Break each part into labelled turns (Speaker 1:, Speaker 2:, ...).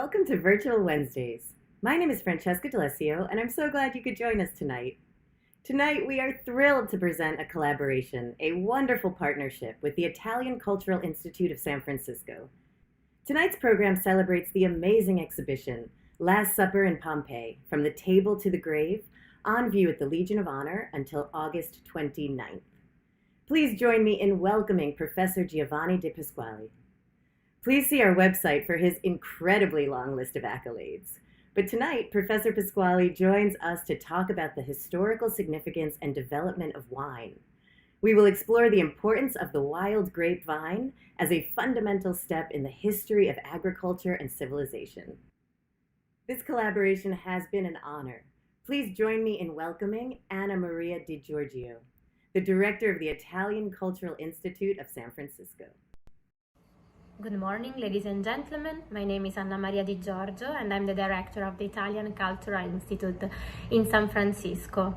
Speaker 1: Welcome to Virtual Wednesdays. My name is Francesca D'Alessio, and I'm so glad you could join us tonight. Tonight, we are thrilled to present a collaboration, a wonderful partnership with the Italian Cultural Institute of San Francisco. Tonight's program celebrates the amazing exhibition, Last Supper in Pompeii, From the Table to the Grave, on view at the Legion of Honor until August 29th. Please join me in welcoming Professor Giovanni Di Pasquale. Please see our website for his incredibly long list of accolades. But tonight, Professor Pasquale joins us to talk about the historical significance and development of wine. We will explore the importance of the wild grapevine as a fundamental step in the history of agriculture and civilization. This collaboration has been an honor. Please join me in welcoming Anna Maria Di Giorgio, the director of the Italian Cultural Institute of San Francisco.
Speaker 2: Good morning, ladies and gentlemen. My name is Anna Maria Di Giorgio, and I'm the director of the Italian Cultural Institute in San Francisco.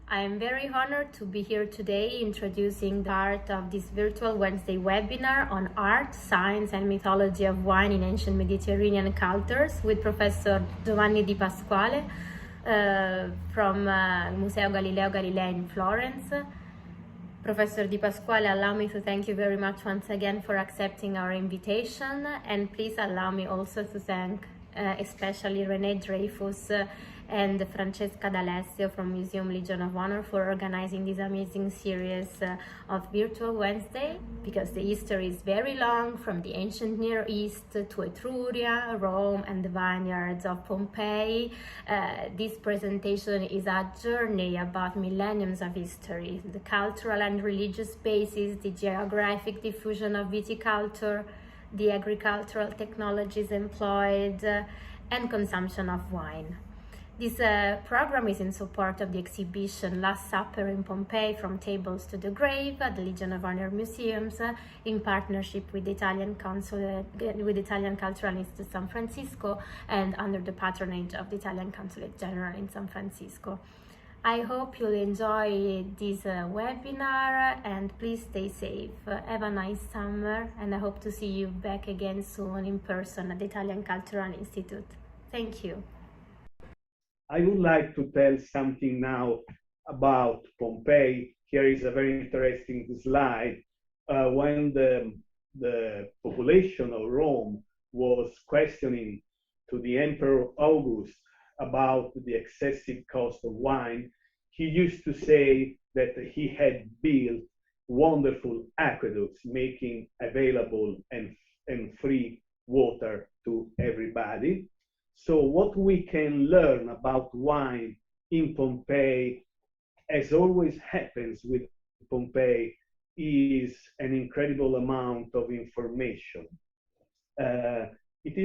Speaker 2: I am very honored to be here today introducing the part of this Virtual Wednesday webinar on art, science, and mythology of wine in ancient Mediterranean cultures with Professor Giovanni Di Pasquale from Museo Galileo Galilei in Florence. Professor Di Pasquale, allow me to thank you very much once again for accepting our invitation, and please allow me also to thank especially Renee Dreyfus and Francesca D'Alessio from Museum Legion of Honor for organizing this amazing series of Virtual Wednesday, because the history is very long, from the ancient Near East to Etruria, Rome, and the vineyards of Pompeii. This presentation is a journey about millenniums of history, the cultural and religious basis, the geographic diffusion of viticulture, the agricultural technologies employed, and consumption of wine. This program is in support of the exhibition Last Supper in Pompeii, From Tables to the Grave at the Legion of Honor Museums, in partnership with the Italian Cultural Institute San Francisco and under the patronage of the Italian Consulate General in San Francisco. I hope you'll enjoy this webinar, and please stay safe. Have a nice summer, and I hope to see you back again soon in person at the Italian Cultural Institute. Thank you.
Speaker 3: I would like to tell something now about Pompeii. Here is a very interesting slide. When the population of Rome was questioning to the Emperor August about the excessive cost of wine, he used to say that he had built wonderful aqueducts, making available and free water to everybody. So what we can learn about wine in Pompeii, as always happens with Pompeii, is an incredible amount of information. It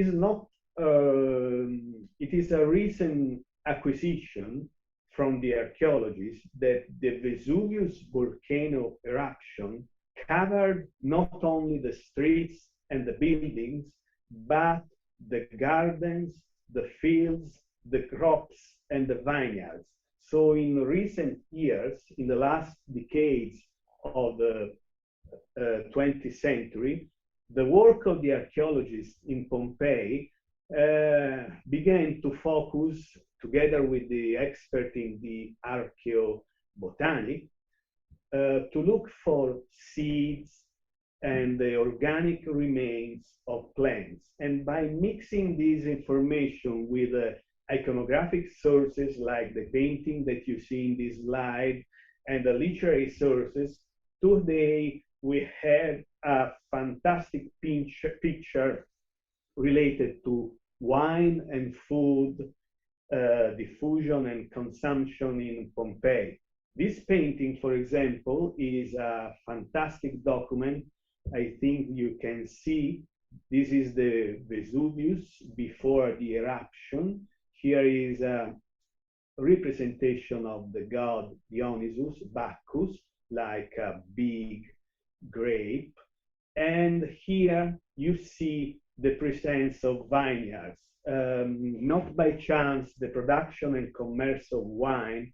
Speaker 3: is a recent acquisition from the archaeologists that the Vesuvius volcano eruption covered not only the streets and the buildings, but the gardens, the fields, the crops, and the vineyards. So in recent years, in the last decades of the 20th century, the work of the archaeologists in Pompeii began to focus, together with the expert in the archaeobotany, to look for seeds and the organic remains of plants. And by mixing this information with iconographic sources like the painting that you see in this slide and the literary sources, today we have a fantastic picture related to wine and food diffusion and consumption in Pompeii. This painting, for example, is a fantastic document. I think you can see this is the Vesuvius before the eruption. Here is a representation of the god Dionysus, Bacchus, like a big grape. And here you see the presence of vineyards. Not by chance, the production and commerce of wine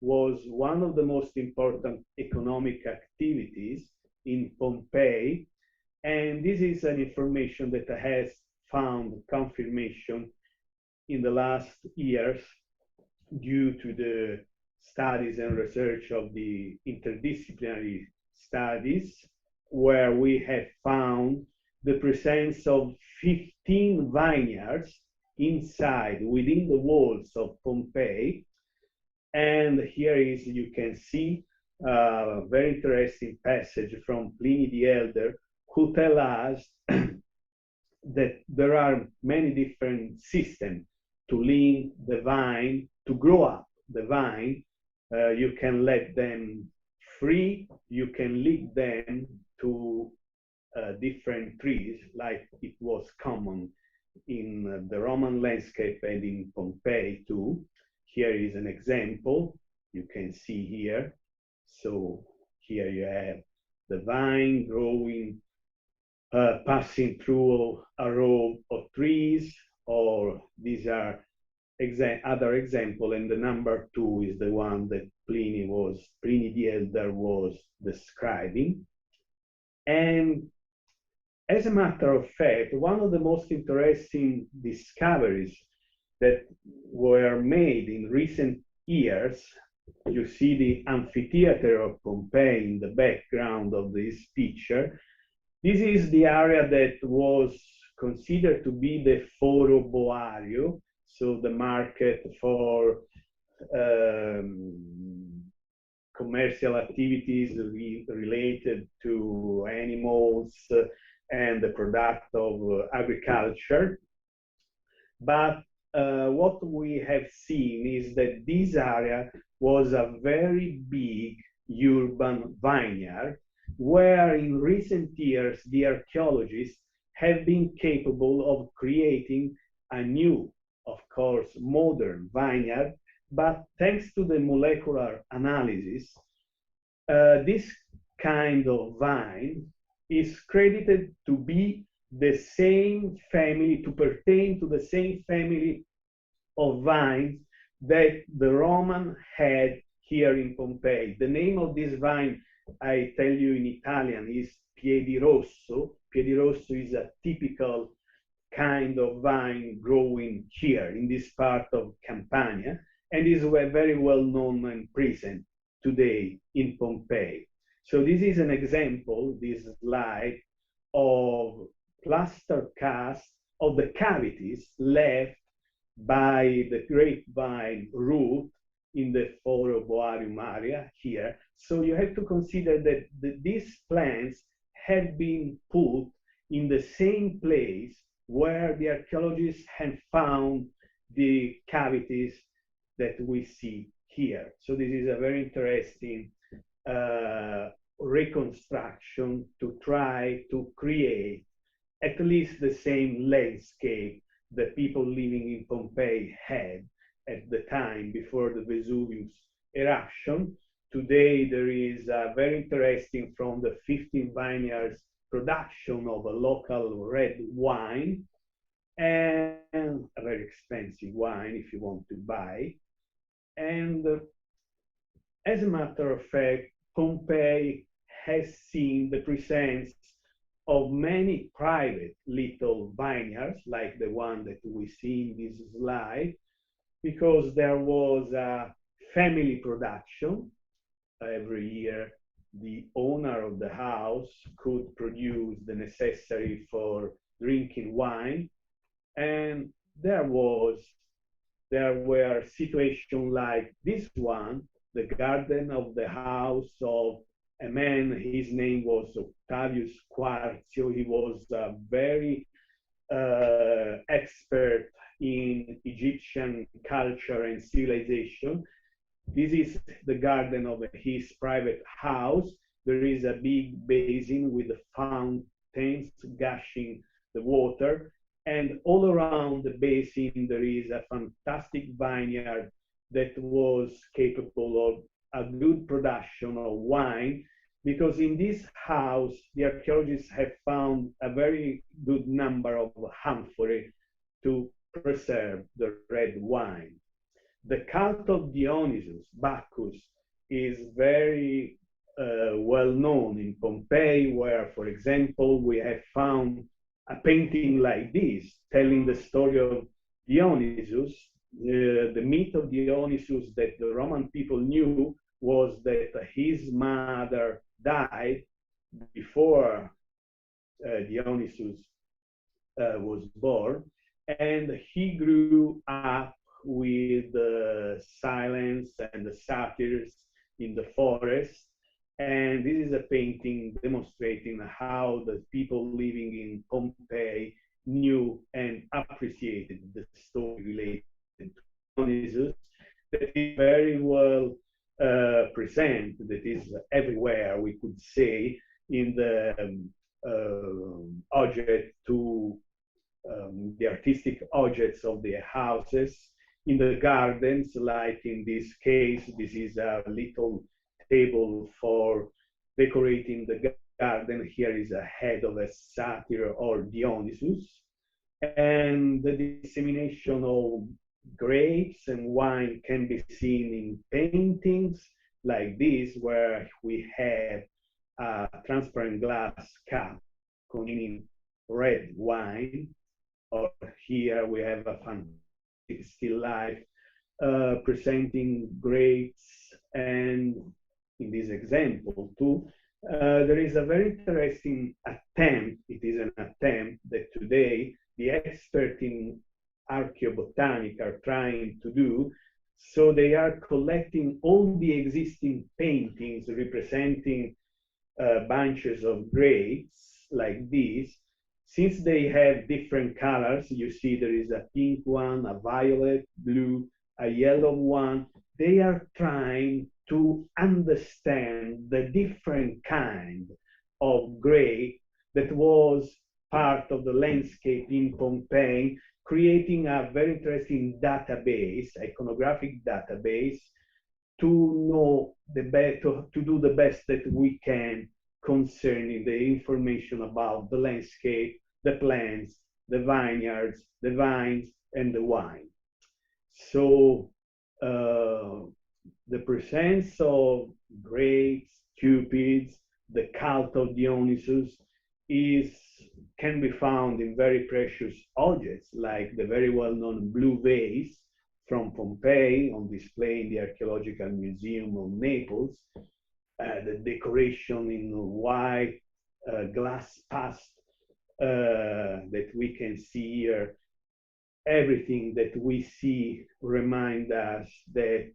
Speaker 3: was one of the most important economic activities in Pompeii. And this is an information that has found confirmation in the last years due to the studies and research of the interdisciplinary studies, where we have found the presence of 15 vineyards within the walls of Pompeii. And here is, you can see, a very interesting passage from Pliny the Elder, who tell us that there are many different systems to lean the vine, to grow up the vine. You can let them free, you can lead them to different trees, like it was common in the Roman landscape and in Pompeii too. Here is an example you can see here. So here you have the vine growing, passing through a row of trees, or these are other example, and the number 2 is the one that Pliny the Elder was describing. And as a matter of fact, one of the most interesting discoveries that were made in recent years, you see the amphitheater of Pompeii in the background of this picture. This is the area that was considered to be the Foro Boario, so the market for commercial activities related to animals and the product of agriculture. But what we have seen is that this area was a very big urban vineyard, where in recent years the archaeologists have been capable of creating a new, of course, modern vineyard. But thanks to the molecular analysis, this kind of vine is credited to be the same family, to pertain to the same family of vines that the Roman had here in Pompeii. The name of this vine, I tell you in Italian, is Piedirosso. Piedirosso is a typical kind of vine growing here in this part of Campania, and is very well known and present today in Pompeii. So this is an example, this slide, of plaster cast of the cavities left by the grapevine root in the Foro Boarium area here. So you have to consider that these plants have been put in the same place where the archaeologists had found the cavities that we see here. So this is a very interesting reconstruction to try to create at least the same landscape that people living in Pompeii had at the time before the Vesuvius eruption. Today there is a very interesting, from the 15 vineyards, production of a local red wine, and a very expensive wine if you want to buy. And as a matter of fact, Pompeii has seen the presence of many private little vineyards, like the one that we see in this slide, because there was a family production. Every year, the owner of the house could produce the necessary for drinking wine, and there were situations like this one, the garden of the house of a man. His name was Octavius Quartio. He was a very expert in Egyptian culture and civilization. This is the garden of his private house. There is a big basin with the fountains gushing the water. And all around the basin, there is a fantastic vineyard that was capable of a good production of wine, because in this house, the archaeologists have found a very good number of amphorae to preserve the red wine. The cult of Dionysus, Bacchus, is very well known in Pompeii, where, for example, we have found a painting like this, telling the story of Dionysus. The myth of Dionysus that the Roman people knew was that his mother died before Dionysus was born, and he grew up with silence and the satyrs in the forest. And this is a painting demonstrating how the people living in Pompeii knew and appreciated the story related to Dionysus, that is very well present, that is everywhere, we could say, in the object to the artistic objects of their houses, in the gardens, like in this case, this is a little table for decorating the garden. Here is a head of a satyr or Dionysus, and the dissemination of grapes and wine can be seen in paintings like this, where we have a transparent glass cup containing red wine, or here we have a fantastic still life presenting grapes. And in this example too, there is a very interesting attempt. It is an attempt that today the experts in archaeobotanic are trying to do. So they are collecting all the existing paintings representing bunches of grapes like this. Since they have different colors, you see there is a pink one, a violet, blue, a yellow one. They are trying to understand the different kind of grape that was part of the landscape in Pompeii, creating a very interesting database, iconographic database, to know the best, to do the best that we can concerning the information about the landscape, the plants, the vineyards, the vines, and the wine. So the presence of grapes, cupids, the cult of Dionysus can be found in very precious objects, like the very well-known blue vase from Pompeii on display in the Archaeological Museum of Naples, the decoration in white glass past that we can see here. Everything that we see reminds us that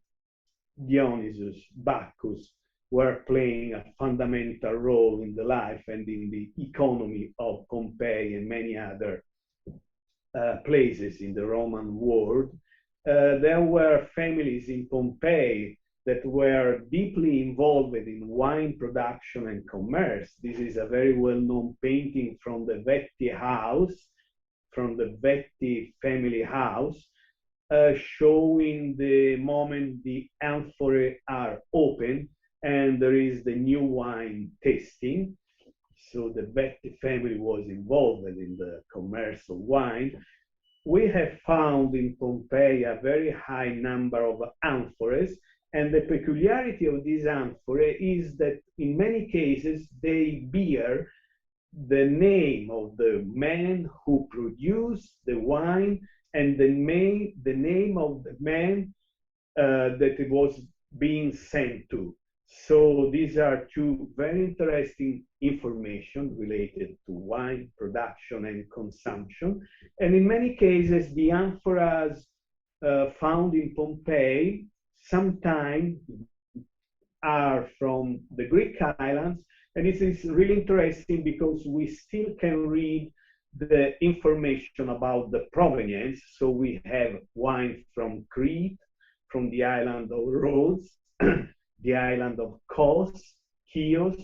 Speaker 3: Dionysus, Bacchus were playing a fundamental role in the life and in the economy of Pompeii and many other places in the Roman world. There were families in Pompeii that were deeply involved in wine production and commerce. This is a very well-known painting from the Vetti house, from the Vetti family house, showing the moment the amphorae are open and there is the new wine tasting. So the Vetti family was involved in the commerce of wine. We have found in Pompeii a very high number of amphoras, and the peculiarity of these amphorae is that in many cases they bear the name of the man who produced the wine and the name of the man that it was being sent to. So these are two very interesting information related to wine production and consumption. And in many cases, the amphoras found in Pompeii sometimes are from the Greek islands. And this is really interesting because we still can read the information about the provenience. So we have wine from Crete, from the island of Rhodes, the island of Kos, Chios,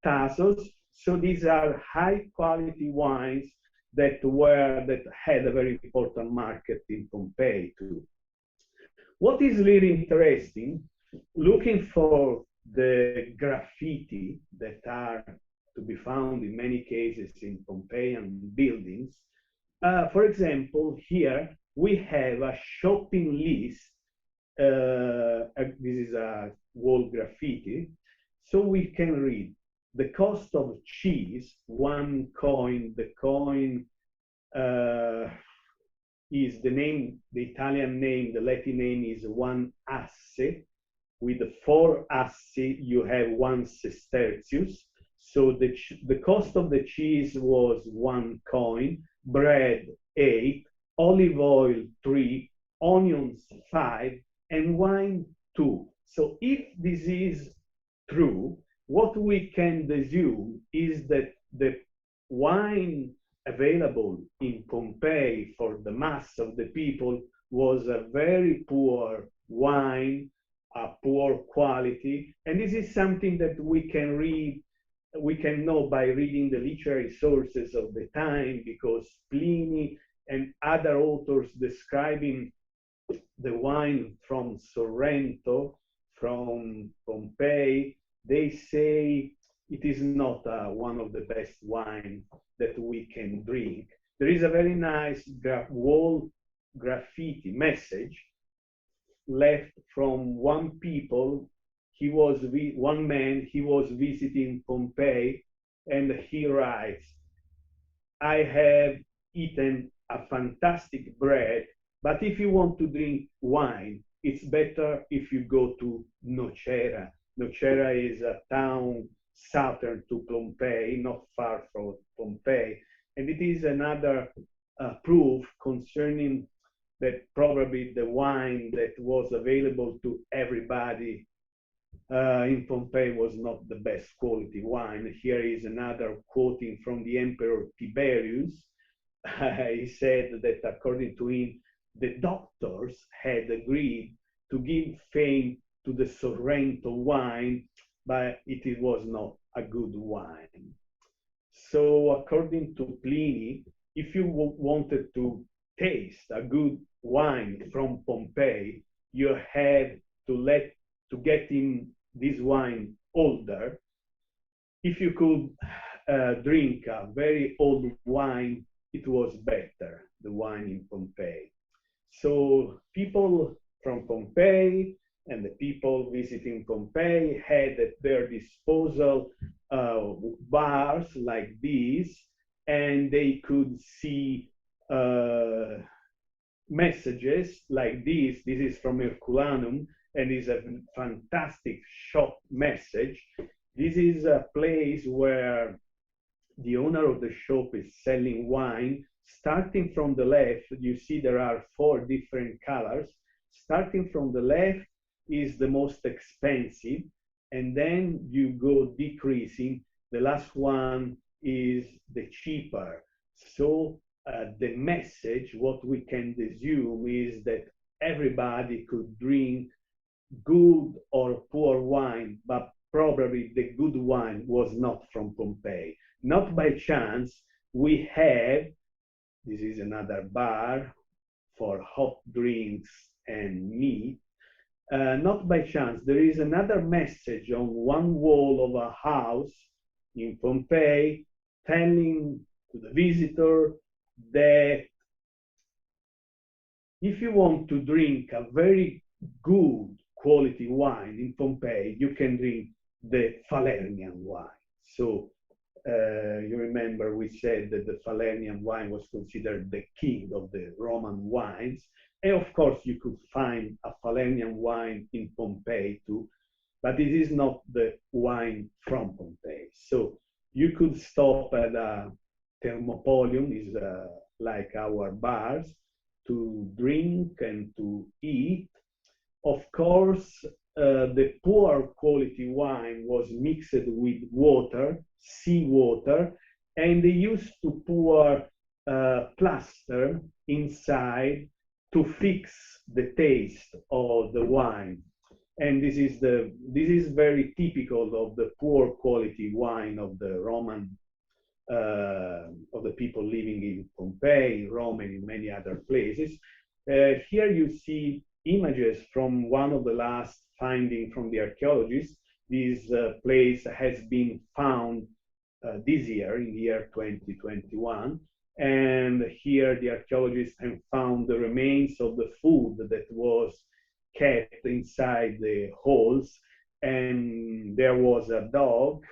Speaker 3: Tassos. So these are high quality wines that had a very important market in Pompeii too. What is really interesting, looking for the graffiti that are to be found in many cases in Pompeian buildings. For example, here we have a shopping list. This is a wall graffiti. So we can read the cost of cheese, 1 coin, the coin is the name, the Italian name, the Latin name is 1 asse. With the 4 assi, you have 1 sestertius. So the cost of the cheese was 1 coin, bread 8, olive oil 3, onions 5, and wine 2. So if this is true, what we can deduce is that the wine available in Pompeii for the mass of the people was a very poor wine, a poor quality. And this is something that we can read, we can know by reading the literary sources of the time, because Pliny and other authors describing the wine from Sorrento, from Pompeii, they say it is not one of the best wine that we can drink. There is a very nice wall graffiti message left from one people. He was one man, he was visiting Pompeii, and he writes, "I have eaten a fantastic bread, but if you want to drink wine, it's better if you go to Nocera." Nocera is a town southern to Pompeii, not far from Pompeii. And it is another proof concerning that probably the wine that was available to everybody in Pompeii was not the best quality wine. Here is another quoting from the Emperor Tiberius. He said that according to him, the doctors had agreed to give fame to the Sorrento wine, but it was not a good wine. So according to Pliny, if you wanted to taste a good wine from Pompeii, you had to get in this wine older. If you could drink a very old wine, it was better, the wine in Pompeii. So people from Pompeii and the people visiting Pompeii had at their disposal bars like these, and they could see messages like this. This is from Herculanum, and is a fantastic shop message. This is a place where the owner of the shop is selling wine. Starting from the left, you see there are 4 different colors. Starting from the left is the most expensive, and then you go decreasing. The last one is the cheaper. So the message, what we can assume is that everybody could drink good or poor wine, but probably the good wine was not from Pompeii. Not by chance, we have, this is another bar for hot drinks and meat. Not by chance, there is another message on one wall of a house in Pompeii telling to the visitor that if you want to drink a very good quality wine in Pompeii, you can drink the Falernian wine. So you remember we said that the Falernian wine was considered the king of the Roman wines. And of course, you could find a Falernian wine in Pompeii too, but it is not the wine from Pompeii. So you could stop at a thermopolium, is like our bars, to drink and to eat. Of course, the poor quality wine was mixed with water, seawater, and they used to pour plaster inside to fix the taste of the wine. And this is very typical of the poor quality wine of the Roman, of the people living in Pompeii, Rome, and in many other places. Here you see images from one of the last findings from the archaeologists. This place has been found this year, in the year 2021. And here the archaeologists have found the remains of the food that was kept inside the holes. And there was a dog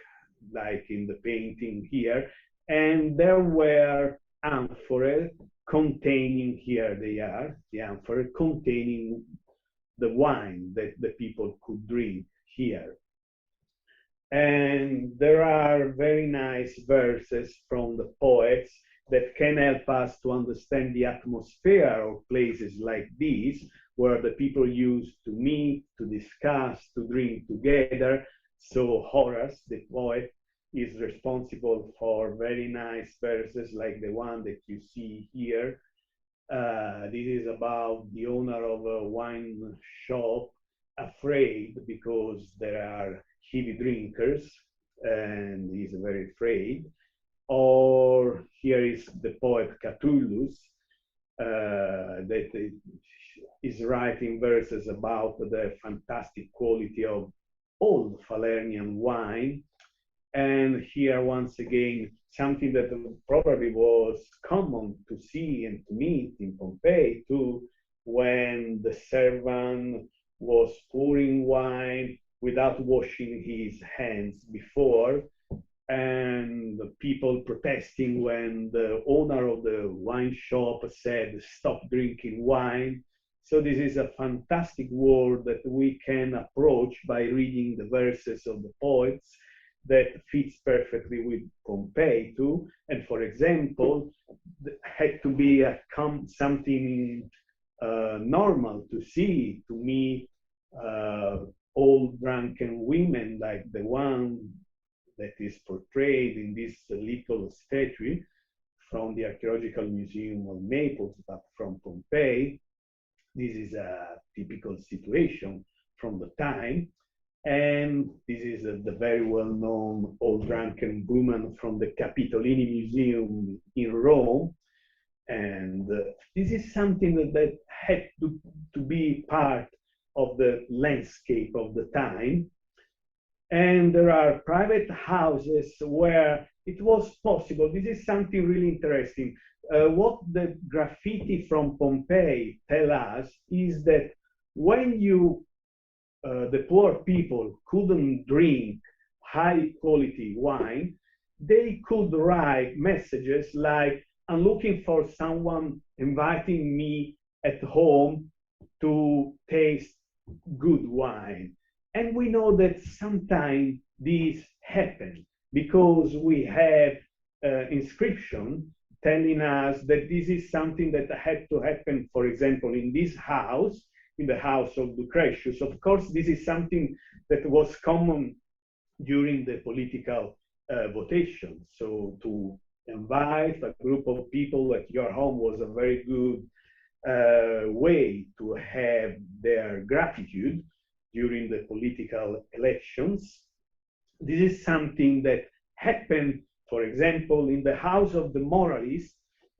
Speaker 3: like in the painting here. And there were amphorae containing, here they are, the amphorae containing the wine that the people could drink here. And there are very nice verses from the poets that can help us to understand the atmosphere of places like these, where the people used to meet, to discuss, to drink together. So Horace, the poet, is responsible for very nice verses like the one that you see here. This is about the owner of a wine shop afraid because there are heavy drinkers, and he's very afraid. Or here is the poet Catullus that is writing verses about the fantastic quality of old Falernian wine. And here, once again, something that probably was common to see and to meet in Pompeii too, when the servant was pouring wine without washing his hands before, and the people protesting when the owner of the wine shop said, "Stop drinking wine." So this is a fantastic world that we can approach by reading the verses of the poets that fits perfectly with Pompeii too. And for example, had to be something normal to see, to meet old drunken women like the one that is portrayed in this little statue from the Archaeological Museum of Naples, but from Pompeii. This is a typical situation from the time. And this is the very well-known old drunken woman from the Capitolini Museum in Rome. And this is something that had to be part of the landscape of the time. And there are private houses where it was possible. This is something really interesting. What the graffiti from Pompeii tell us is that when the poor people couldn't drink high quality wine, they could write messages like, "I'm looking for someone inviting me at home to taste good wine." And we know that sometimes this happens because we have inscription telling us that this is something that had to happen, for example, in this house, in the house of Lucretius. Of course, this is something that was common during the political votation. So to invite a group of people at your home was a very good way to have their gratitude during the political elections. This is something that happened, for example, in the house of the moralist,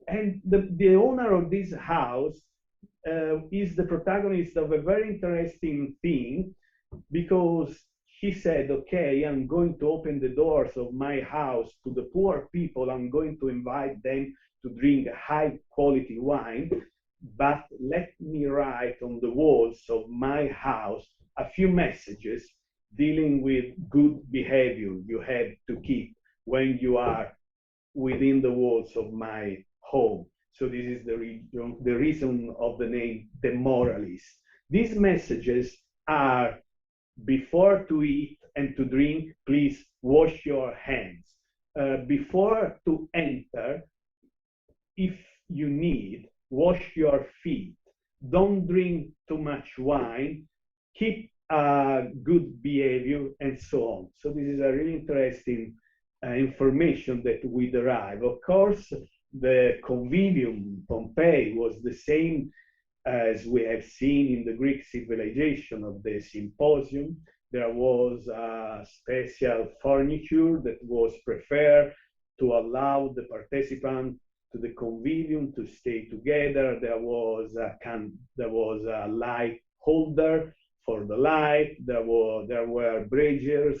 Speaker 3: and the owner of this house is the protagonist of a very interesting thing, because he said, "Okay, I'm going to open the doors of my house to the poor people. I'm going to invite them to drink high quality wine, but let me write on the walls of my house a few messages dealing with good behavior you have to keep when you are within the walls of my home." So this is the reason of the name, the moralist. These messages are: before to eat and to drink, please wash your hands. Before to enter, if you need, wash your feet. Don't drink too much wine. Keep good behavior, and so on. So this is a really interesting information that we derive. Of course, the convivium Pompeii was the same as we have seen in the Greek civilization of the symposium. There was a special furniture that was prepared to allow the participant to the convivium to stay together. There was a light holder for the light. There were braziers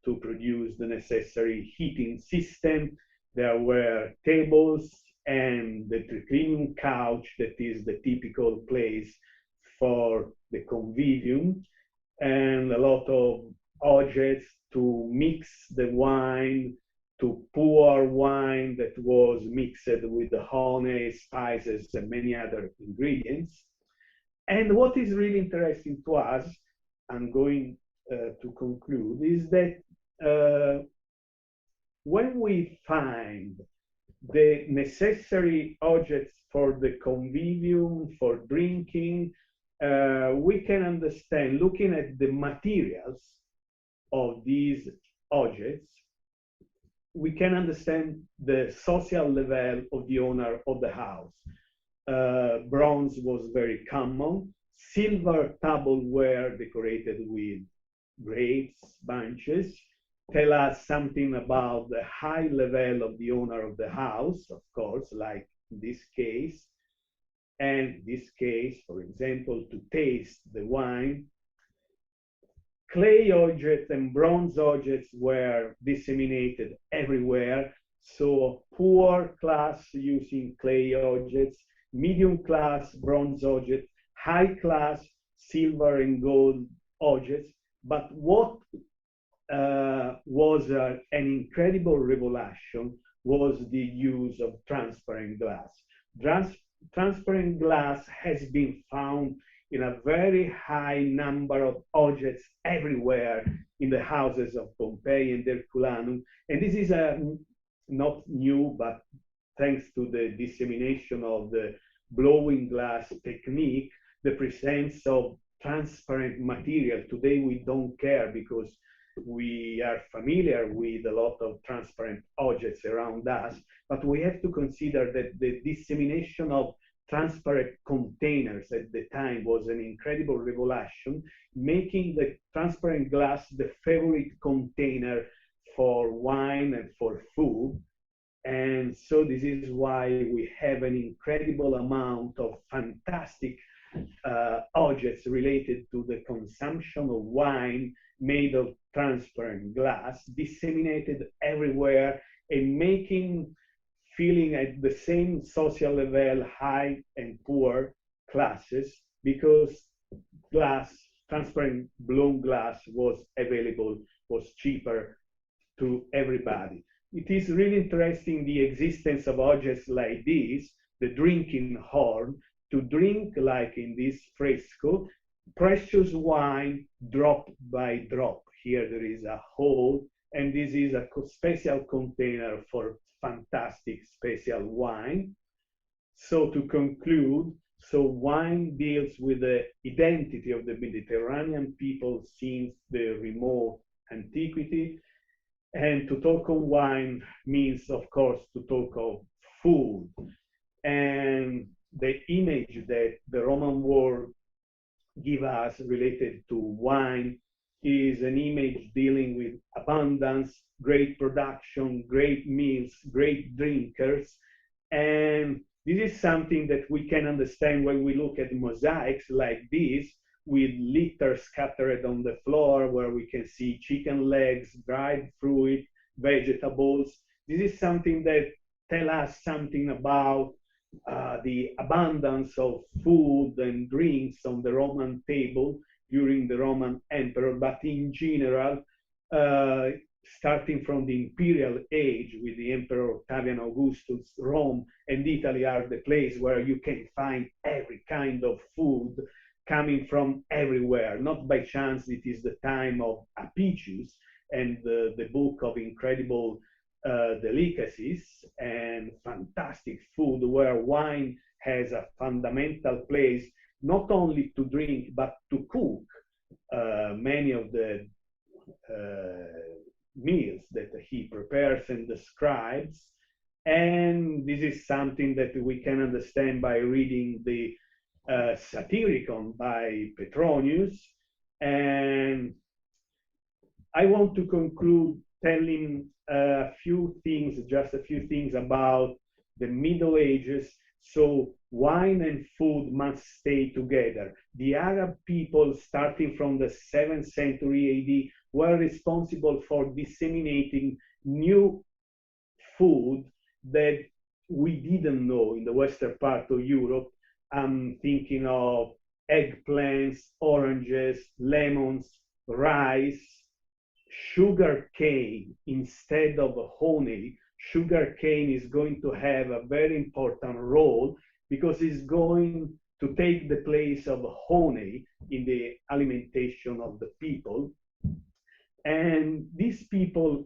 Speaker 3: to produce the necessary heating system. There were tables and the triclinium couch that is the typical place for the convivium, and a lot of objects to mix the wine, to pour wine that was mixed with the honey, spices, and many other ingredients. And what is really interesting to us, I'm going to conclude, is that when we find the necessary objects for the convivium, for drinking, we can understand, looking at the materials of these objects, we can understand the social level of the owner of the house. Bronze was very common. Silver tableware decorated with grapes, bunches, tell us something about the high level of the owner of the house, of course, like in this case. And this case, for example, to taste the wine. Clay objects and bronze objects were disseminated everywhere. So poor class using clay objects, medium class bronze objects, high class silver and gold objects. But what was an incredible revelation was the use of transparent glass. Transparent glass has been found in a very high number of objects everywhere in the houses of Pompeii and Herculanum. And this is not new, but thanks to the dissemination of the blowing glass technique, the presence of transparent material. Today we don't care because we are familiar with a lot of transparent objects around us, but we have to consider that the dissemination of transparent containers at the time was an incredible revelation, making the transparent glass the favorite container for wine and for food. And so this is why we have an incredible amount of fantastic objects related to the consumption of wine made of transparent glass, disseminated everywhere and making feeling at the same social level, high and poor classes, because glass, transparent blown glass was available, was cheaper to everybody. It is really interesting the existence of objects like this, the drinking horn, to drink, like in this fresco, precious wine drop by drop. Here there is a hole, and this is a special container for fantastic special wine. So to conclude, so wine deals with the identity of the Mediterranean people since the remote antiquity. And to talk of wine means, of course, to talk of food. And the image that the Roman world give us related to wine is an image dealing with abundance, great production, great meals, great drinkers. And this is something that we can understand when we look at mosaics like this, with litter scattered on the floor, where we can see chicken legs, dried fruit, vegetables. This is something that tells us something about the abundance of food and drinks on the Roman table during the Roman emperor, but in general, starting from the imperial age with the Emperor Octavian Augustus, Rome and Italy are the place where you can find every kind of food coming from everywhere. Not by chance, it is the time of Apicius and the book of incredible delicacies and fantastic food, where wine has a fundamental place, not only to drink, but to cook many of the meals that he prepares and describes. And this is something that we can understand by reading the Satyricon by Petronius. And I want to conclude telling a few things, just a few things about the Middle Ages. So wine and food must stay together. The Arab people, starting from the 7th century AD, were responsible for disseminating new food that we didn't know in the western part of Europe. I'm thinking of eggplants, oranges, lemons, rice, sugar cane instead of honey, sugar cane is going to have a very important role because it's going to take the place of honey in the alimentation of the people. And these people,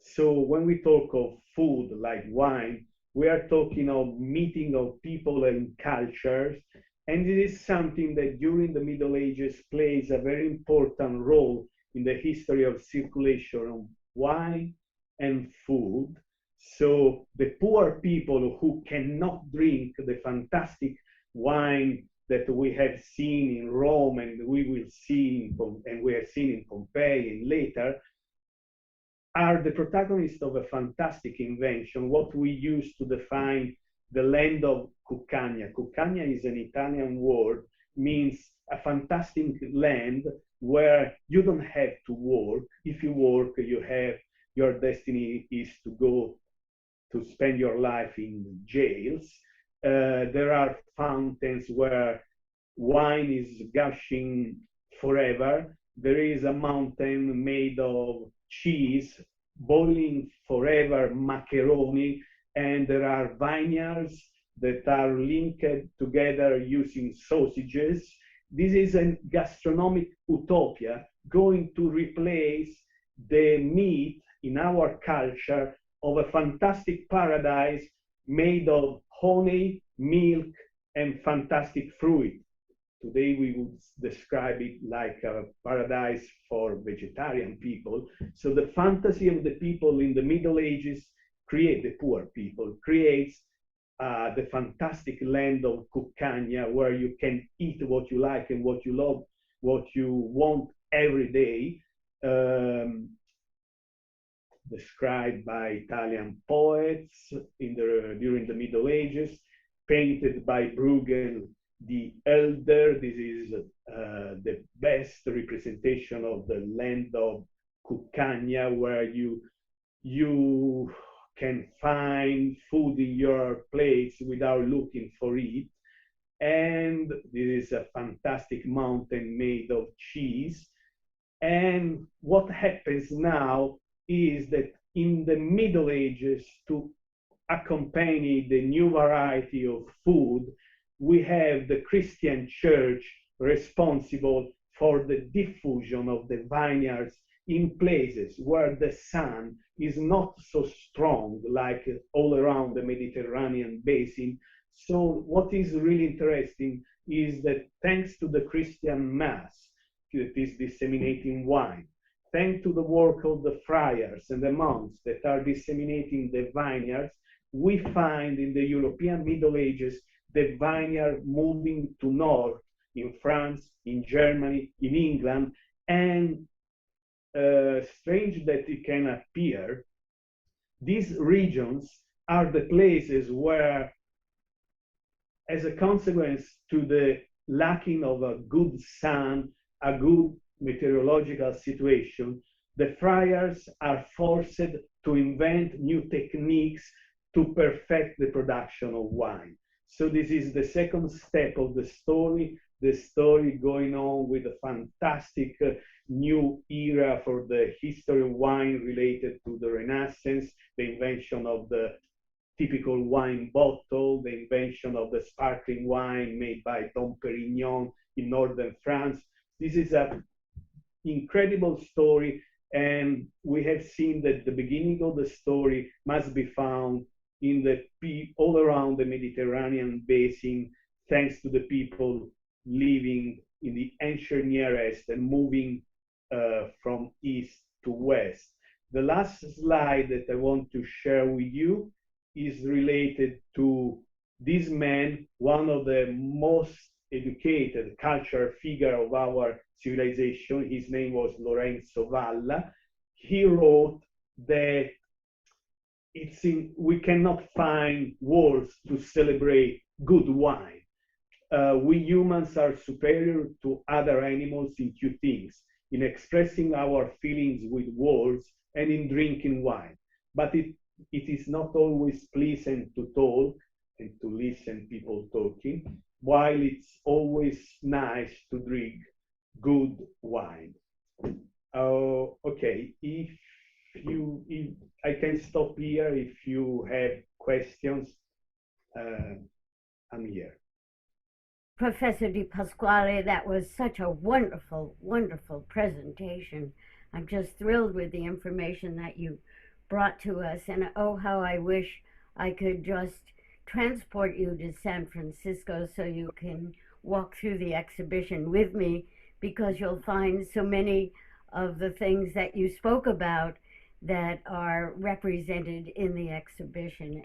Speaker 3: so when we talk of food like wine, we are talking of meeting of people and cultures. And it is something that during the Middle Ages plays a very important role in the history of circulation of wine and food. So the poor people who cannot drink the fantastic wine that we have seen in Rome and we will see and we have seen in Pompeii and later, are the protagonists of a fantastic invention, what we use to define the land of Cuccagna. Cuccagna is an Italian word, means a fantastic land where you don't have to work. If you work, you have, your destiny is to go to spend your life in jails. There are fountains where wine is gushing forever. There is a mountain made of cheese, boiling forever macaroni, and there are vineyards that are linked together using sausages. This is a gastronomic utopia going to replace the myth in our culture of a fantastic paradise made of honey, milk, and fantastic fruit. Today we would describe it like a paradise for vegetarian people. So the fantasy of the people in the Middle Ages create the poor people, creates the fantastic land of Cuccagna, where you can eat what you like and what you love, what you want every day. Described by Italian poets during the Middle Ages, painted by Bruegel the Elder. This is the best representation of the land of Cuccagna, where you can find food in your plates without looking for it. And this is a fantastic mountain made of cheese. And what happens now is that in the Middle Ages, to accompany the new variety of food, we have the Christian church responsible for the diffusion of the vineyards in places where the sun is not so strong, like all around the Mediterranean basin. So what is really interesting is that thanks to the Christian Mass that is disseminating wine, thanks to the work of the friars and the monks that are disseminating the vineyards, we find in the European Middle Ages the vineyard moving to north in France, in Germany, in England, and strange that it can appear, these regions are the places where, as a consequence to the lacking of a good sun, a good meteorological situation, the friars are forced to invent new techniques to perfect the production of wine. So this is the second step of the story going on with a fantastic new era for the history of wine related to the Renaissance, the invention of the typical wine bottle, the invention of the sparkling wine made by Dom Perignon in northern France. This is an incredible story, and we have seen that the beginning of the story must be found in the all around the Mediterranean basin, thanks to the people living in the ancient Near East and moving from east to west. The last slide that I want to share with you is related to this man, one of the most educated cultural figure of our civilization. His name was Lorenzo Valla. He wrote that we cannot find words to celebrate good wine. We humans are superior to other animals in two things: in expressing our feelings with words and in drinking wine. But it is not always pleasant to talk and to listen people talking, while it's always nice to drink good wine. Oh, okay. If I can stop here, if you have questions, I'm here.
Speaker 4: Professor Di Pasquale, that was such a wonderful, wonderful presentation. I'm just thrilled with the information that you brought to us, and oh, how I wish I could just transport you to San Francisco so you can walk through the exhibition with me, because you'll find so many of the things that you spoke about that are represented in the exhibition.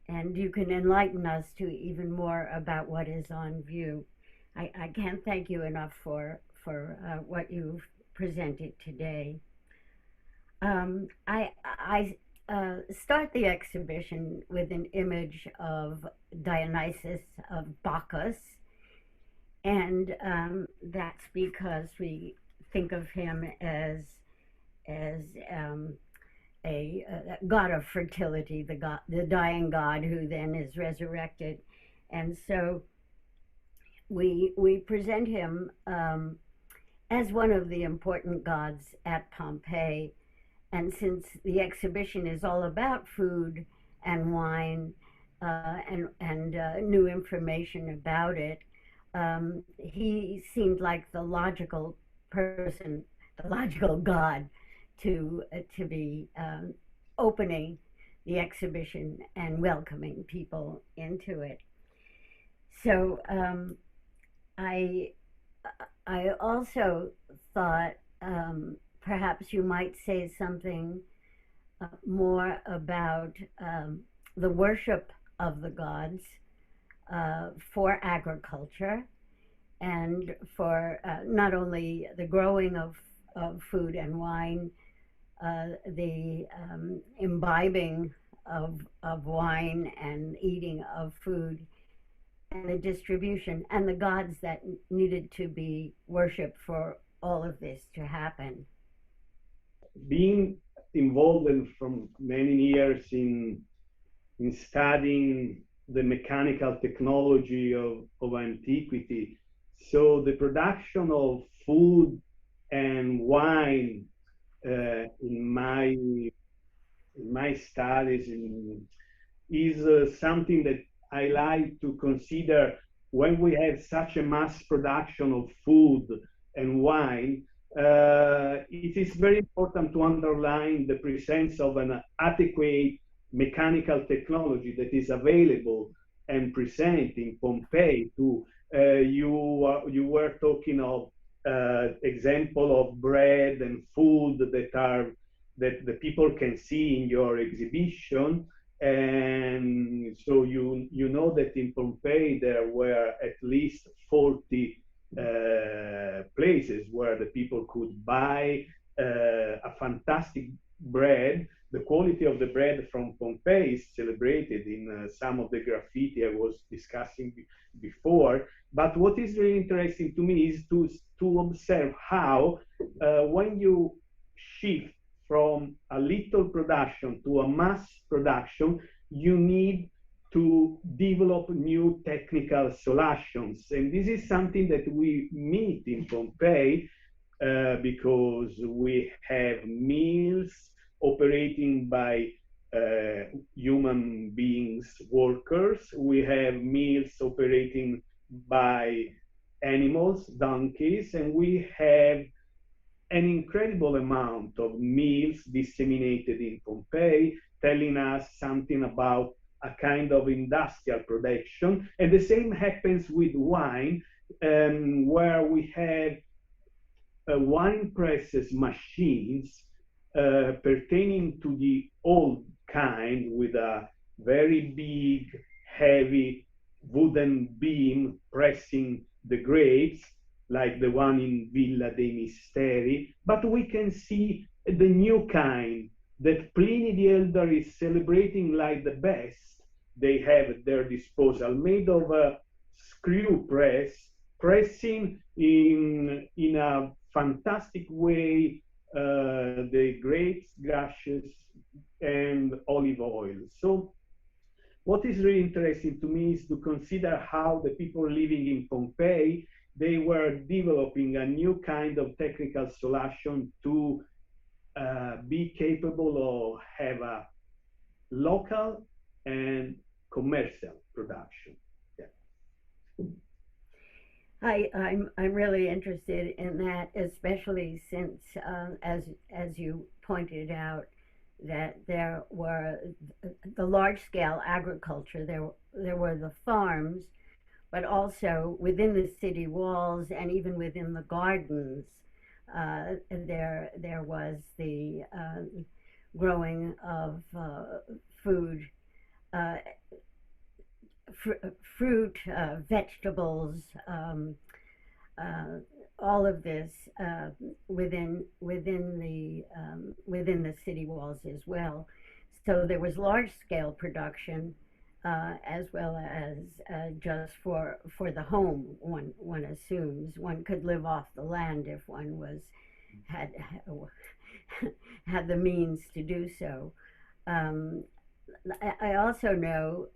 Speaker 4: And you can enlighten us to even more about what is on view. I can't thank you enough for what you've presented today. I start the exhibition with an image of Dionysus, of Bacchus, and that's because we think of him as a god of fertility, the dying god who then is resurrected, and so we present him as one of the important gods at Pompeii. And since the exhibition is all about food and wine and new information about it, he seemed like the logical person, the logical god to be opening the exhibition and welcoming people into it. So I also thought perhaps you might say something more about the worship of the gods for agriculture and for not only the growing of food and wine, the imbibing of wine and eating of food, and the distribution, and the gods that needed to be worshipped for all of this to happen.
Speaker 3: Being involved from many years in studying the mechanical technology of antiquity, so the production of food and wine in my studies is something that I like to consider. When we have such a mass production of food and wine, it is very important to underline the presence of an adequate mechanical technology that is available and present in Pompeii too. You were talking of example of bread and food that the people can see in your exhibition, and so you know that in Pompeii there were at least 40 places where the people could buy a fantastic bread. The quality of the bread from Pompeii is celebrated in some of the graffiti I was discussing before. But what is really interesting to me is to observe how when you shift from a little production to a mass production, you need to develop new technical solutions. And this is something that we meet in Pompeii because we have mills operating by human beings, workers. We have mills operating by animals, donkeys, and we have an incredible amount of mills disseminated in Pompeii, telling us something about a kind of industrial production. And the same happens with wine, where we have wine presses machines pertaining to the old kind, with a very big, heavy wooden beam pressing the grapes, like the one in Villa dei Misteri. But we can see the new kind that Pliny the Elder is celebrating like the best they have at their disposal, made of a screw press, pressing in a fantastic way the grapes, grasses, and olive oil. So what is really interesting to me is to consider how the people living in Pompeii they were developing a new kind of technical solution to be capable of have a local and commercial production. Yeah.
Speaker 4: I'm really interested in that, especially since, as you pointed out, that there were the large scale agriculture. There were the farms, but also within the city walls and even within the gardens, there was the growing of food, uh, fruit, vegetables, all of this within the city walls as well. So there was large scale production, as well as just for the home. One assumes one could live off the land if one was had had the means to do so. Um, I also know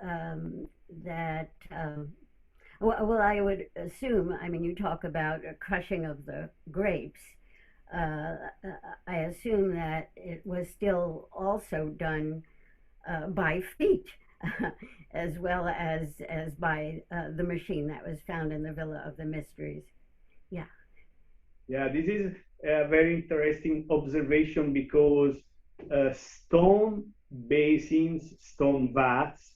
Speaker 4: that, well, I would assume, I mean, you talk about a crushing of the grapes. Uh, I assume that it was still also done by feet, as well as by the machine that was found in the Villa of the Mysteries. Yeah.
Speaker 3: Yeah, this is a very interesting observation because stone basins, stone vats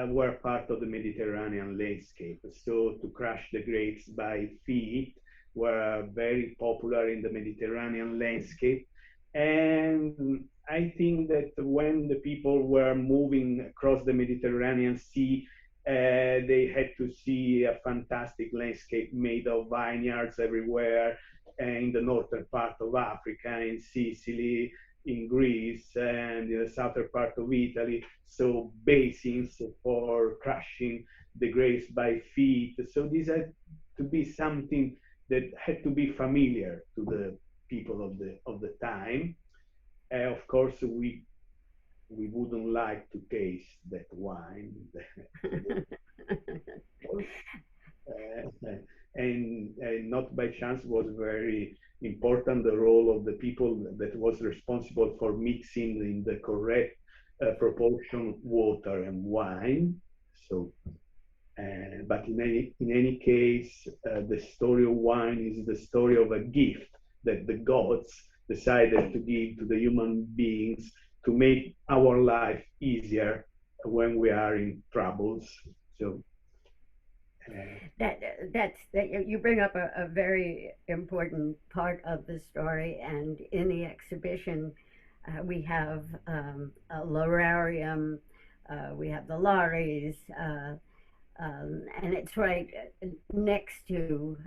Speaker 3: were part of the Mediterranean landscape. So to crush the grapes by feet were very popular in the Mediterranean landscape. And I think that when the people were moving across the Mediterranean Sea, they had to see a fantastic landscape made of vineyards everywhere in the northern part of Africa, in Sicily, in Greece, and in the southern part of Italy. So basins for crushing the grapes by feet. So this had to be something that had to be familiar to the people of the time. Of course, we wouldn't like to taste that wine. And not by chance was very important the role of the people that was responsible for mixing in the correct proportion water and wine. So, but in any case, the story of wine is the story of a gift that the gods decided to give to the human beings to make our life easier when we are in troubles. So
Speaker 4: that you bring up a very important part of the story, and in the exhibition we have a lararium, we have the lares, and it's right next to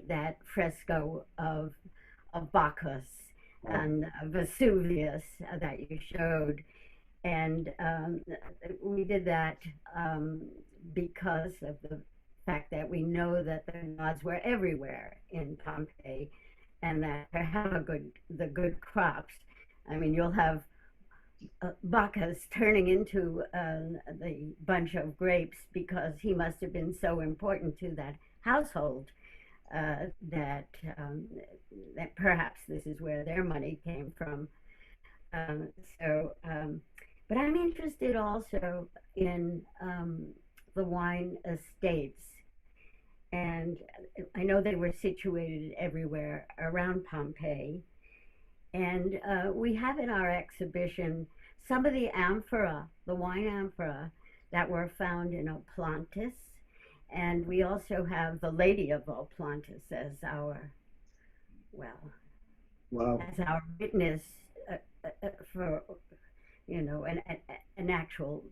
Speaker 4: that fresco of Bacchus and Vesuvius that you showed. And we did that because of the fact that we know that the gods were everywhere in Pompeii, and that to have the good crops. I mean, you'll have Bacchus turning into the bunch of grapes because he must have been so important to that household, that perhaps this is where their money came from. But I'm interested also in the wine estates, and I know they were situated everywhere around Pompeii. And we have in our exhibition some of the amphora, the wine amphora, that were found in Oplantis. And we also have the Lady of Oplantis as our, well,
Speaker 3: wow.
Speaker 4: as our witness for, you know, an actual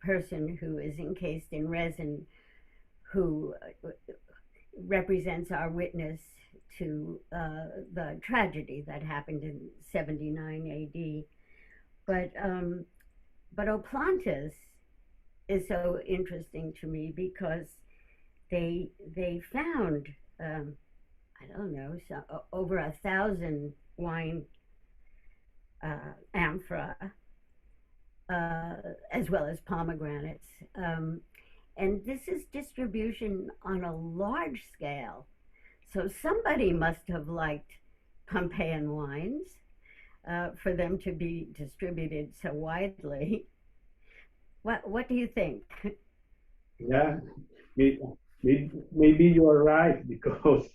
Speaker 4: person who is encased in resin, who represents our witness to the tragedy that happened in 79 AD. But Oplantis is so interesting to me because they found, I don't know, over 1,000 wine amphora, as well as pomegranates. And this is distribution on a large scale. So somebody must have liked Pompeian wines for them to be distributed so widely. What do you think?
Speaker 3: Yeah, maybe you are right because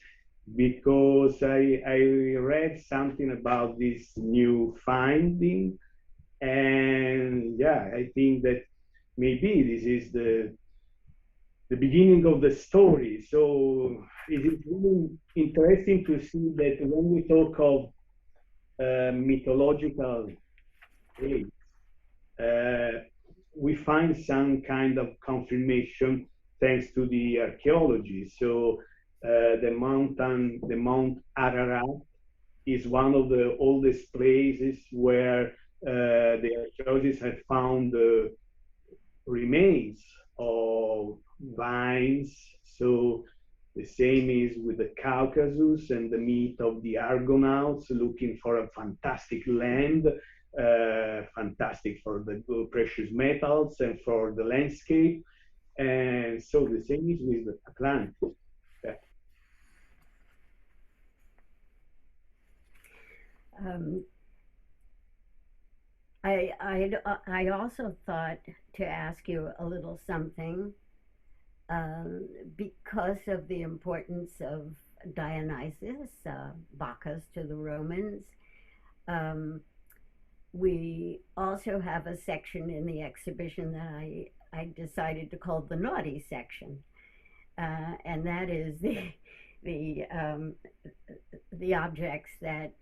Speaker 3: I read something about this new finding, and yeah, I think that maybe this is the beginning of the story. So it is really interesting to see that when we talk of mythological age, uh, we find some kind of confirmation thanks to the archaeology. So the Mount Ararat is one of the oldest places where the archaeologists have found remains of vines. So the same is with the Caucasus and the myth of the Argonauts looking for a fantastic land, fantastic for the precious metals and for the landscape. And so the same is with the Atlantis.
Speaker 4: Um, I also thought to ask you a little something because of the importance of Dionysus, Bacchus to the Romans. We also have a section in the exhibition that I decided to call the naughty section, and that is the objects that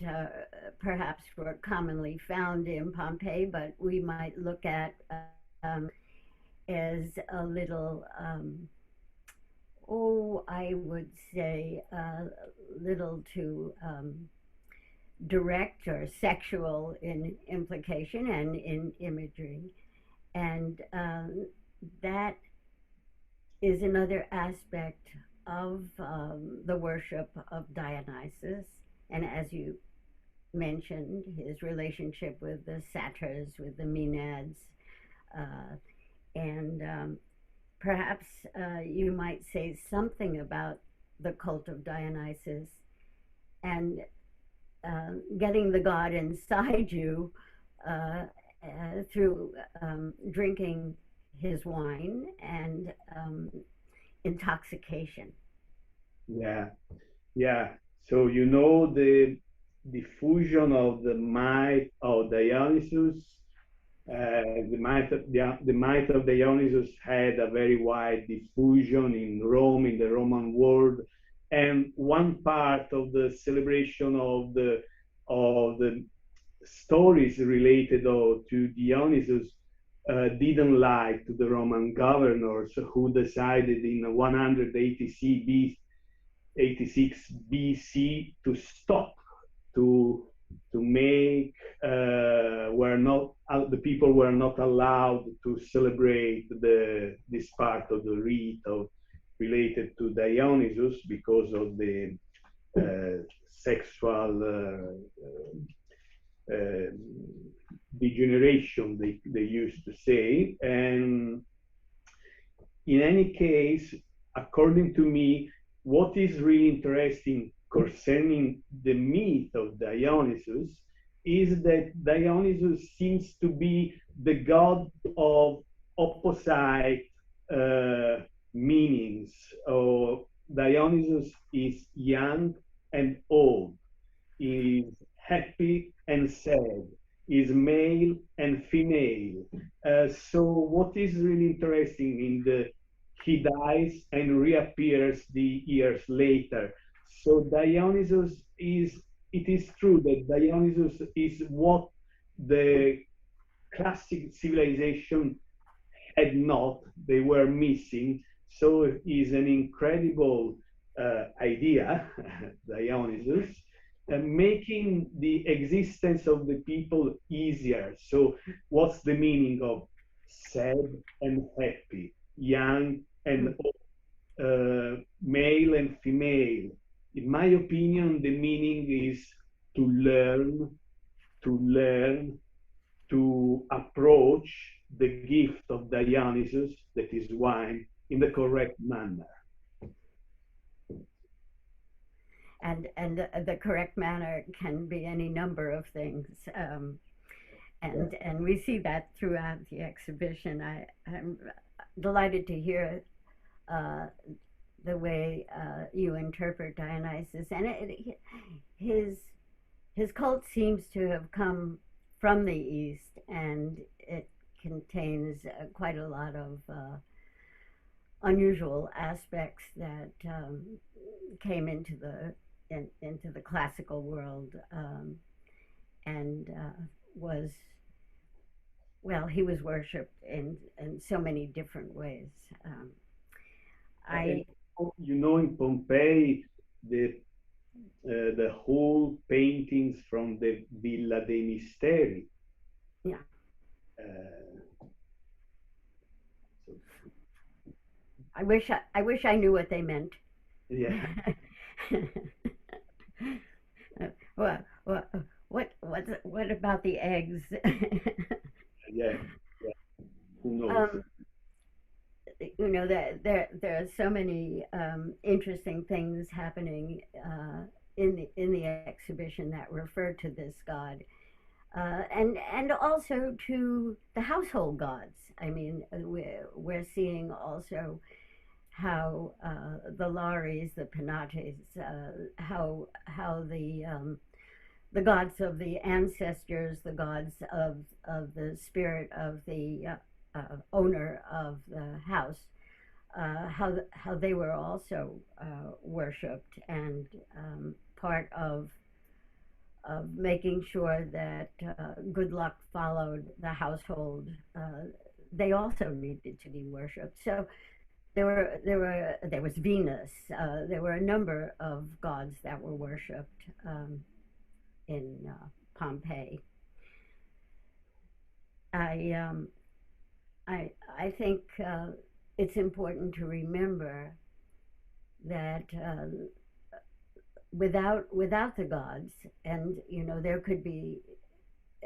Speaker 4: perhaps were commonly found in Pompeii, but we might look at as a little, I would say, little too direct or sexual in implication and in imagery. And that is another aspect of the worship of Dionysus. And as you mentioned, his relationship with the satyrs, with the Maenads, and perhaps you might say something about the cult of Dionysus and getting the god inside you through drinking his wine and intoxication.
Speaker 3: Yeah. So you know the diffusion of the myth of Dionysus. The myth of Dionysus had a very wide diffusion in Rome, in the Roman world, and one part of the celebration of the stories related to Dionysus didn't like to the Roman governors who decided in 186 BC to stop to make the people were not allowed to celebrate this part of the rite related to Dionysus because of the sexual degeneration they used to say. And in any case, according to me, what is really interesting concerning the myth of Dionysus is that Dionysus seems to be the god of opposite meanings. Dionysus is young and old, is happy and sad, is male and female. So what is really interesting he dies and reappears the years later. So Dionysus it is true that Dionysus is what the classic civilization had not, they were missing. So it is an incredible idea, Dionysus, making the existence of the people easier. So what's the meaning of sad and happy, young and old, male and female? In my opinion, the meaning is to learn to approach the gift of Dionysus, that is wine, in the correct manner.
Speaker 4: and the correct manner can be any number of things. And we see that throughout the exhibition. I'm delighted to hear the way you interpret Dionysus, and his cult seems to have come from the East, and it contains quite a lot of unusual aspects that came into the classical world, and was, well, he was worshipped in so many different ways.
Speaker 3: In Pompeii, the whole paintings from the Villa dei Misteri.
Speaker 4: Yeah. I wish I knew what they meant.
Speaker 3: Yeah.
Speaker 4: What about the eggs?
Speaker 3: Yeah. Who knows?
Speaker 4: There are so many interesting things happening in the exhibition that refer to this god, and also to the household gods. I mean, we're seeing also how the Lares, the Penates, how the gods of the ancestors, the gods of the spirit of the owner of the house, how they were also worshipped, and part of making sure that good luck followed the household. They also needed to be worshipped. So there was Venus. There were a number of gods that were worshipped in Pompeii. I think it's important to remember that without the gods, and there could be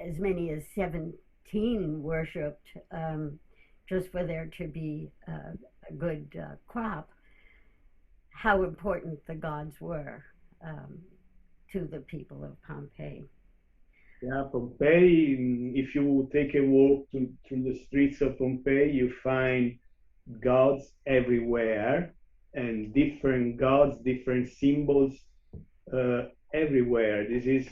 Speaker 4: as many as 17 worshipped just for there to be a good crop, how important the gods were to the people of Pompeii.
Speaker 3: Yeah, Pompeii, if you take a walk through the streets of Pompeii, you find gods everywhere, and different gods, different symbols everywhere. This is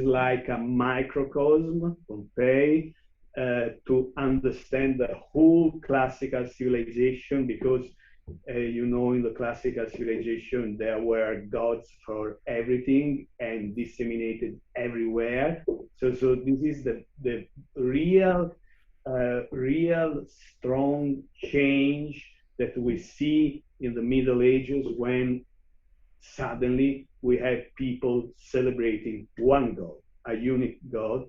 Speaker 3: like a microcosm, Pompeii, to understand the whole classical civilization, because in the classical civilization there were gods for everything and disseminated everywhere. So this is the real strong change that we see in the Middle Ages, when suddenly we have people celebrating one God, a unique God.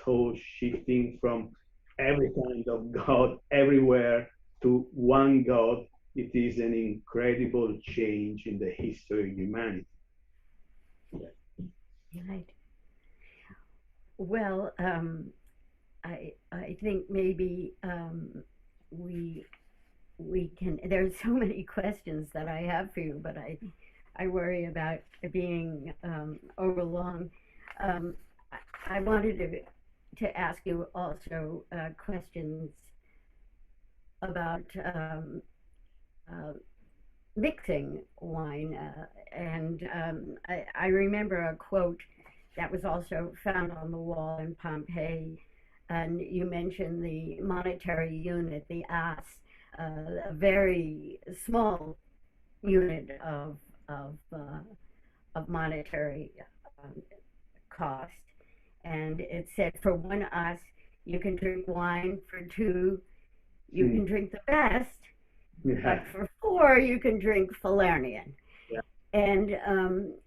Speaker 3: So shifting from every kind of God everywhere to one God, it is an incredible change in the history of humanity.
Speaker 4: Right. Well, I think maybe we can. There's so many questions that I have for you, but I worry about being overlong. I wanted to ask you also questions about mixing wine, and I remember a quote that was also found on the wall in Pompeii, and you mentioned the monetary unit, the as, a very small unit of monetary cost, and it said for one as you can drink wine, for two you can drink the best, but for four you can drink Falernian.
Speaker 3: Yeah.
Speaker 4: And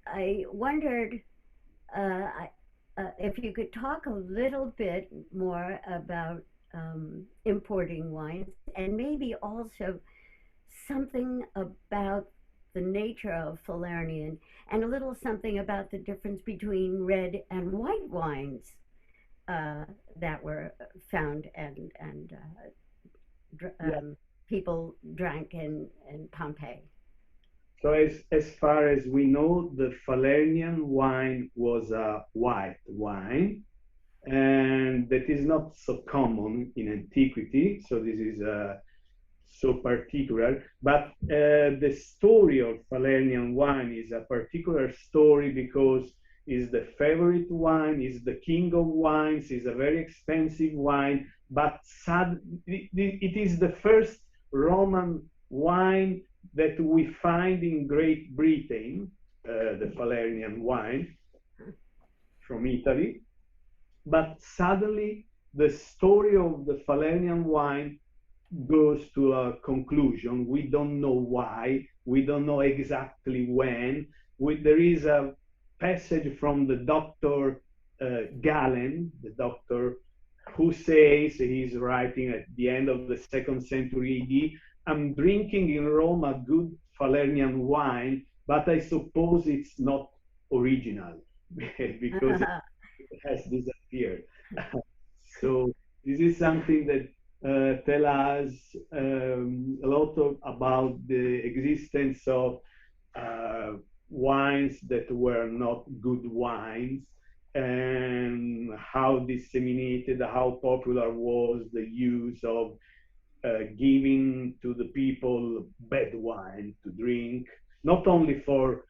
Speaker 4: I wondered if you could talk a little bit more about importing wines, and maybe also something about the nature of Falernian, and a little something about the difference between red and white wines that were found and people drank in Pompeii.
Speaker 3: So as far as we know, the Falernian wine was a white wine, and that is not so common in antiquity. So this is so particular. But the story of Falernian wine is a particular story because it's the favorite wine, is the king of wines, is a very expensive wine, but it is the first Roman wine that we find in Great Britain, the Falernian wine from Italy. But suddenly the story of the Falernian wine goes to a conclusion. We don't know why, we don't know exactly when. There is a passage from the doctor Galen, the doctor who says, he's writing at the end of the 2nd century AD, I'm drinking in Rome a good Falernian wine, but I suppose it's not original because it has disappeared. So this is something that tell us a lot about the existence of wines that were not good wines, and how disseminated, how popular was the use of giving to the people bad wine to drink, not only for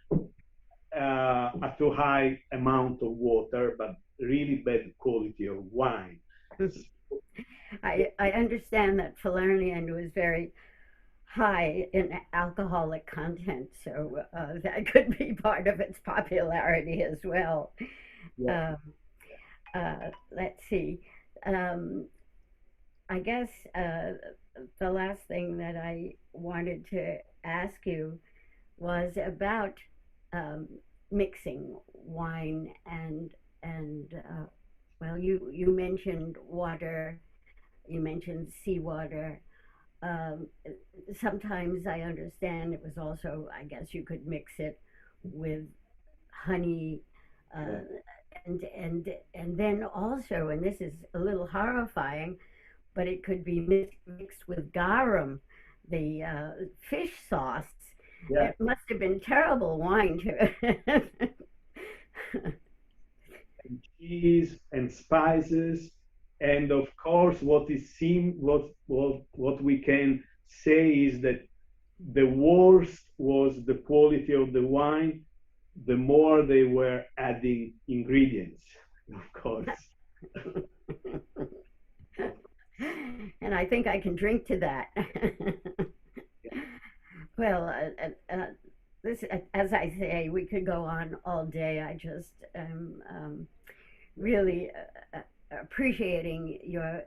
Speaker 3: a too high amount of water, but really bad quality of wine.
Speaker 4: I understand that Falernian was very high in alcoholic content, so that could be part of its popularity as well.
Speaker 3: Yeah.
Speaker 4: Let's see. I guess the last thing that I wanted to ask you was about mixing wine and well, you mentioned water, you mentioned seawater. Sometimes I understand it was also, I guess you could mix it with honey, and then also, and this is a little horrifying, but it could be mixed with garum, the fish sauce.
Speaker 3: Yeah.
Speaker 4: It must have been terrible wine too.
Speaker 3: And cheese and spices, and of course what we can say is that the worse was the quality of the wine, the more they were adding ingredients, of course.
Speaker 4: And I think I can drink to that. Well, this, as I say, we could go on all day. I just am really appreciating your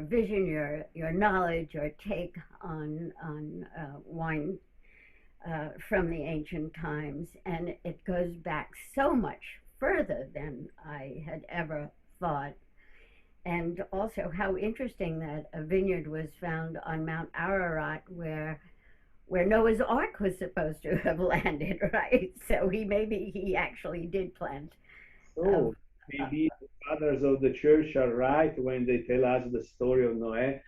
Speaker 4: vision, your knowledge, your take on wine from the ancient times, and it goes back so much further than I had ever thought. And also how interesting that a vineyard was found on Mount Ararat, where Noah's Ark was supposed to have landed, right? So maybe he actually did plant.
Speaker 3: So maybe the fathers of the church are right when they tell us the story of Noah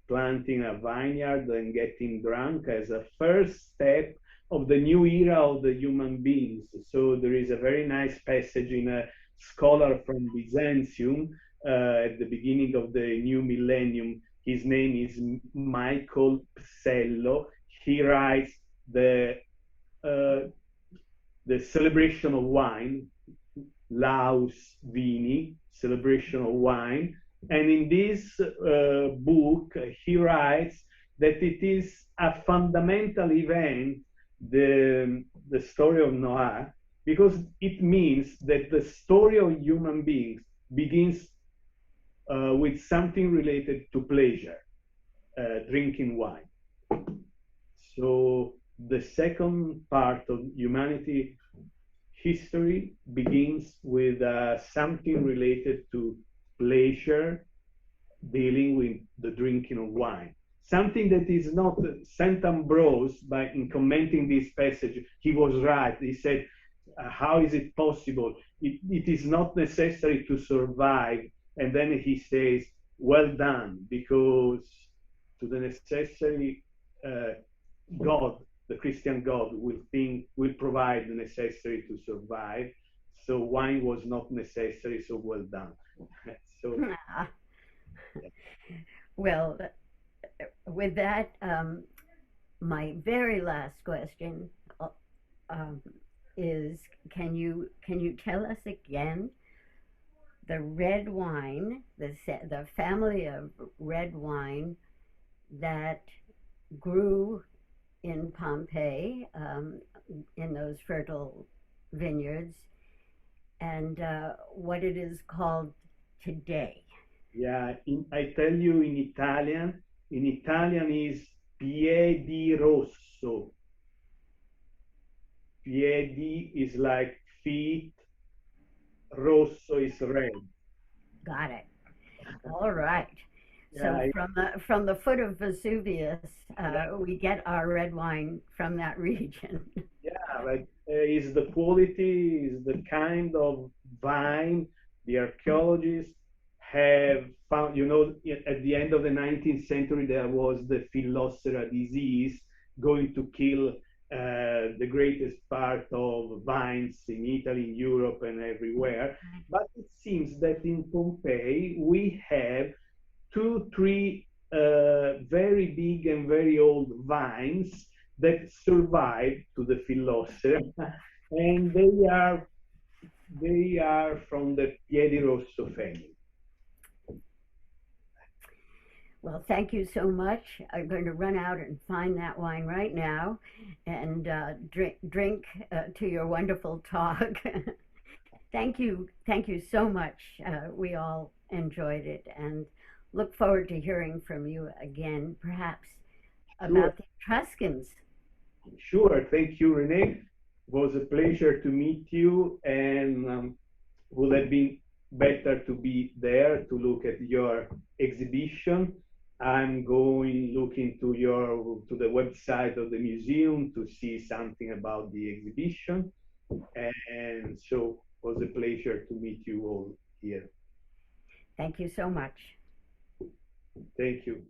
Speaker 3: planting a vineyard and getting drunk as a first step of the new era of the human beings. So there is a very nice passage in a scholar from Byzantium at the beginning of the new millennium. His name is Michael Psello. He writes the celebration of wine, Laus Vini, celebration of wine. And in this book, he writes that it is a fundamental event, the story of Noah, because it means that the story of human beings begins with something related to pleasure, drinking wine. So the second part of humanity history begins with something related to pleasure, dealing with the drinking of wine. Something that is not St. Ambrose, in commenting this passage, he was right. He said, how is it possible? It is not necessary to survive. And then he says, well done, because to the necessary God the Christian God will provide the necessary to survive. So wine was not necessary, so well done. So,
Speaker 4: well, with that, my very last question is: can you tell us again the red wine, the family of red wine that grew in Pompeii, in those fertile vineyards, and what it is called today?
Speaker 3: yeah, I tell you in Italian is piedi rosso. Piedi is like feet, rosso is red.
Speaker 4: Got it. All right. So
Speaker 3: Yeah,
Speaker 4: from the foot of Vesuvius, we get our red wine from that region.
Speaker 3: yeah, like is the quality, is the kind of vine the archaeologists have found. At the end of the 19th century, there was the Phylloxera disease going to kill the greatest part of vines in Italy, in Europe, and everywhere. But it seems that in Pompeii, we have two, three very big and very old vines that survived to the Phylloxera, and they are from the Piedi Rosso family.
Speaker 4: Well, thank you so much. I'm going to run out and find that wine right now and drink to your wonderful talk. Thank you so much. We all enjoyed it and look forward to hearing from you again, perhaps about the Etruscans.
Speaker 3: Sure. Thank you, Renee. It was a pleasure to meet you, and would have been better to be there to look at your exhibition. I'm going looking to the website of the museum to see something about the exhibition, and so it was a pleasure to meet you all here.
Speaker 4: Thank you so much.
Speaker 3: Thank you.